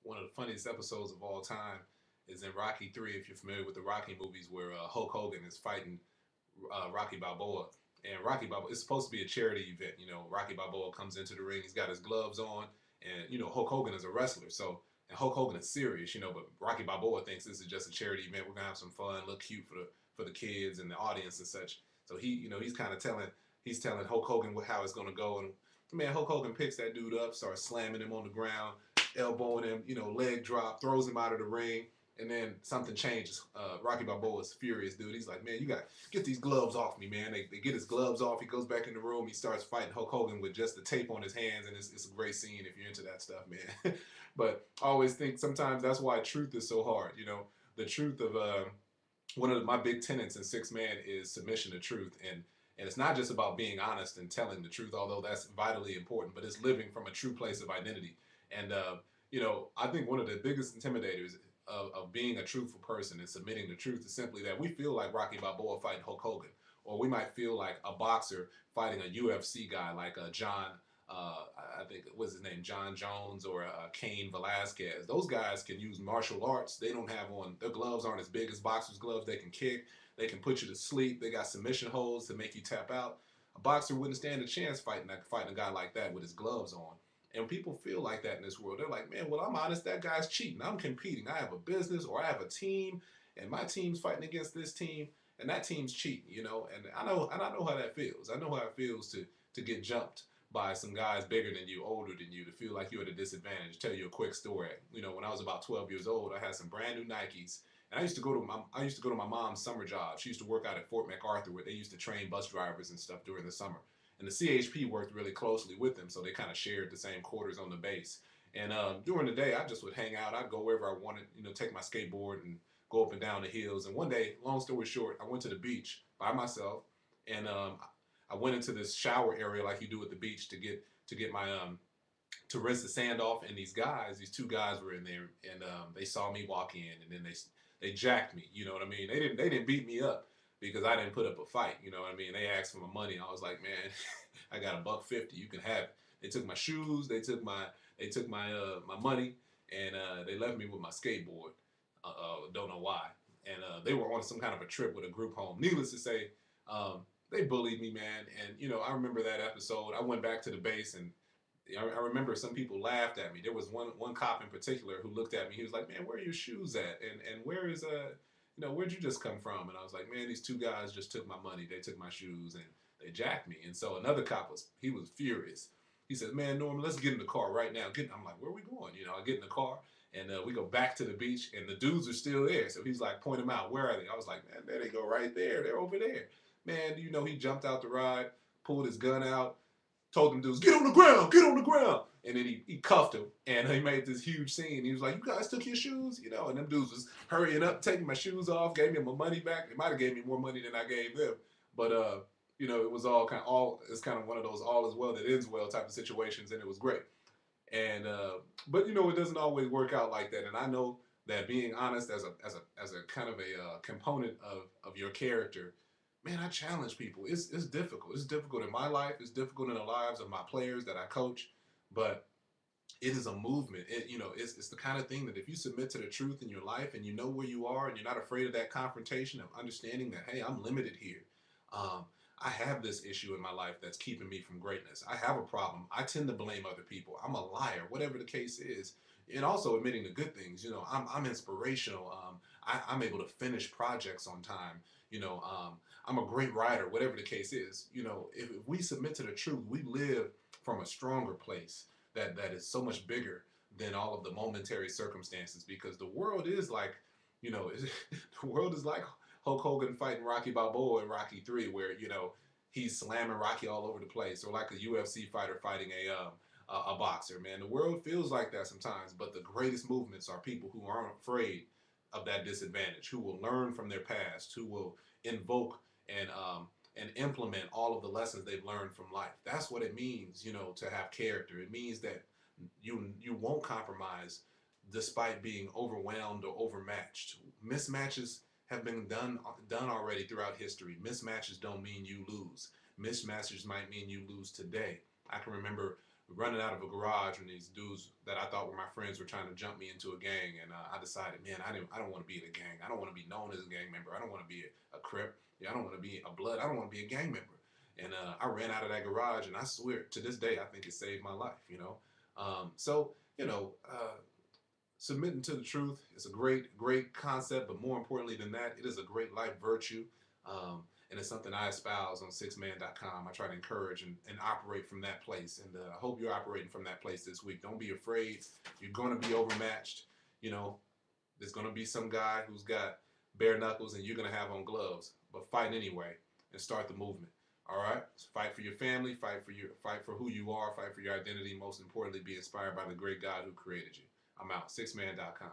one of the funniest episodes of all time is in Rocky 3, if you're familiar with the Rocky movies, where Hulk Hogan is fighting Rocky Balboa. And Rocky Balboa, it's supposed to be a charity event. Rocky Balboa comes into the ring, he's got his gloves on, and, Hulk Hogan is a wrestler. So, and Hulk Hogan is serious, but Rocky Balboa thinks this is just a charity event. We're going to have some fun, look cute for the kids and the audience and such. So he's kind of he's telling Hulk Hogan how it's going to go. And man, Hulk Hogan picks that dude up, starts slamming him on the ground, elbowing him, leg drop, throws him out of the ring. And then something changes. Rocky Balboa's furious, dude. He's like, man, you got to get these gloves off me, man. They get his gloves off. He goes back in the room. He starts fighting Hulk Hogan with just the tape on his hands. And it's a great scene if you're into that stuff, man. But I always think sometimes that's why truth is so hard. The truth of one of my big tenets in Six Man is submission to truth. And it's not just about being honest and telling the truth, although that's vitally important, but it's living from a true place of identity. And, I think one of the biggest intimidators of being a truthful person and submitting the truth is simply that we feel like Rocky Balboa fighting Hulk Hogan, or we might feel like a boxer fighting a UFC guy like John, I think, what's his name, John Jones, or Cain Velasquez. Those guys can use martial arts. They don't have on, their gloves aren't as big as boxers' gloves. They can kick, they can put you to sleep. They got submission holds to make you tap out. A boxer wouldn't stand a chance fighting a guy like that with his gloves on. And people feel like that in this world. They're like, man, well, I'm honest, that guy's cheating. I'm competing. I have a business, or I have a team, and my team's fighting against this team, and that team's cheating. And I know how that feels. I know how it feels to get jumped by some guys bigger than you, older than you, to feel like you're at a disadvantage. Tell you a quick story. When I was about 12 years old, I had some brand new Nikes. And I used to go to my mom's summer job. She used to work out at Fort MacArthur, where they used to train bus drivers and stuff during the summer. And the CHP worked really closely with them, so they kind of shared the same quarters on the base. And during the day, I just would hang out. I'd go wherever I wanted, take my skateboard and go up and down the hills. And one day, long story short, I went to the beach by myself, and I went into this shower area like you do at the beach to get my to rinse the sand off. And these two guys were in there, and they saw me walk in, and then they jacked me. You know what I mean? They didn't beat me up because I didn't put up a fight. You know what I mean? They asked for my money. I was like, man, I got $1.50. You can have it. They took my shoes. They took my money, and they left me with my skateboard. Don't know why. And they were on some kind of a trip with a group home. Needless to say, they bullied me, man. And I remember that episode. I went back to the base, and I remember some people laughed at me. There was one cop in particular who looked at me. He was like, "Man, where are your shoes at? And where is where'd you just come from?" And I was like, "Man, these two guys just took my money. They took my shoes and they jacked me." And so another cop was furious. He said, "Man, Norman, let's get in the car right now." I'm like, "Where are we going?" I get in the car, and we go back to the beach, and the dudes are still there. So he's like, point them out. Where are they? I was like, "Man, there they go, right there. They're over there." Man, he jumped out the ride, pulled his gun out, told them dudes, "Get on the ground, get on the ground." And then he cuffed him, and he made this huge scene. He was like, "You guys took your shoes?" And them dudes was hurrying up, taking my shoes off, gave me my money back. They might have gave me more money than I gave them. But, it was it's kind of one of those all is well that ends well type of situations, and it was great. And, but, it doesn't always work out like that. And I know that being honest as a kind of a component of your character, man, I challenge people. It's difficult. It's difficult in my life. It's difficult in the lives of my players that I coach. But it is a movement. It's the kind of thing that if you submit to the truth in your life, and you know where you are, and you're not afraid of that confrontation, of understanding that, hey, I'm limited here. Um, I have this issue in my life that's keeping me from greatness. I have a problem. I tend to blame other people. I'm a liar, whatever the case is. And also admitting the good things. I'm inspirational. I'm able to finish projects on time. I'm a great writer, whatever the case is. If we submit to the truth, we live from a stronger place that is so much bigger than all of the momentary circumstances, because the world is like, the world is like Hulk Hogan fighting Rocky Balboa in Rocky 3, where, he's slamming Rocky all over the place, or like a UFC fighter fighting a boxer, man. The world feels like that sometimes, but the greatest movements are people who aren't afraid of that disadvantage, who will learn from their past, who will invoke and implement all of the lessons they've learned from life. That's what it means, to have character. It means that you won't compromise despite being overwhelmed or overmatched. Mismatches have been done already throughout history. Mismatches don't mean you lose. Mismatches might mean you lose today. I can remember running out of a garage when these dudes that I thought were my friends were trying to jump me into a gang, and I decided, man, I don't want to be in a gang. I don't want to be known as a gang member. I don't want to be a Crip. Yeah, I don't want to be a Blood. I don't want to be a gang member. And I ran out of that garage, and I swear to this day, I think it saved my life. So submitting to the truth is a great concept, but more importantly than that, it is a great life virtue. And it's something I espouse on sixman.com. I try to encourage and operate from that place. And I hope you're operating from that place this week. Don't be afraid. You're going to be overmatched. There's going to be some guy who's got bare knuckles and you're going to have on gloves. But fight anyway and start the movement. All right? So fight for your family. Fight for who you are. Fight for your identity. Most importantly, be inspired by the great God who created you. I'm out. Sixman.com.